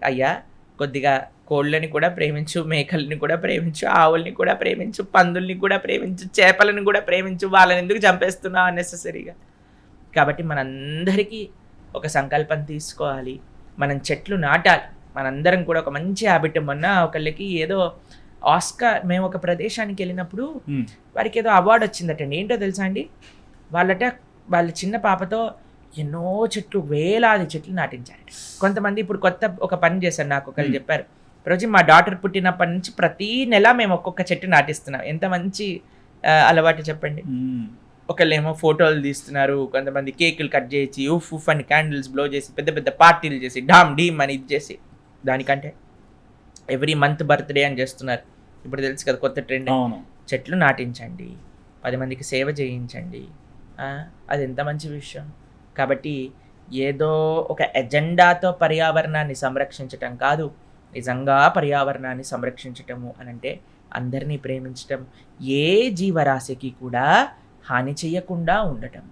అయ్యా కొద్దిగా కోళ్ళని కూడా ప్రేమించు, మేకల్ని కూడా ప్రేమించు, ఆవుల్ని కూడా ప్రేమించు, పందుల్ని కూడా ప్రేమించు, చేపలను కూడా ప్రేమించు, వాళ్ళని ఎందుకు చంపేస్తున్నావు అన్నెసెసరీగా. కాబట్టి మనందరికీ ఒక సంకల్పం తీసుకోవాలి, మనం చెట్లు నాటాలి. మనందరం కూడా ఒక మంచి హ్యాబిట్. మొన్న ఒకళ్ళకి ఏదో ఆస్కార్, మేము ఒక ప్రదేశానికి వెళ్ళినప్పుడు వారికి ఏదో అవార్డు వచ్చిందటండి. ఏంటో తెలుసా అండి, వాళ్ళ చిన్న పాపతో ఎన్నో చెట్లు, వేలాది చెట్లు నాటించారు. కొంతమంది ఇప్పుడు కొత్త ఒక పని చేశారు, నాకు ఒకళ్ళు చెప్పారు, రోజు మా డాటర్ పుట్టినప్పటి నుంచి ప్రతి నెల మేము ఒక్కొక్క చెట్టు నాటిస్తున్నాం. ఎంత మంచి అలవాటు చెప్పండి. ఒకళ్ళేమో ఫోటోలు తీస్తున్నారు, కొంతమంది కేకులు కట్ చేసి ఉఫ్ ఉఫ్ అని క్యాండిల్స్ బ్లో చేసి పెద్ద పెద్ద పార్టీలు చేసి డామ్ డీమ్ అని ఇది చేసి, దానికంటే ఎవ్రీ మంత్ బర్త్డే అని చేస్తున్నారు. ఇప్పుడు తెలుసు కదా కొత్త ట్రెండ్. చెట్లు నాటించండి, 10 మందికి సేవ చేయించండి, అది ఎంత మంచి విషయం. కాబట్టి ఏదో ఒక ఎజెండాతో పర్యావరణాన్ని సంరక్షించటం కాదు, నిజంగా పర్యావరణాన్ని సంరక్షించటము అని అంటే అందరినీ ప్రేమించటం, ఏ జీవరాశికి కూడా హాని చేయకుండా ఉండటం.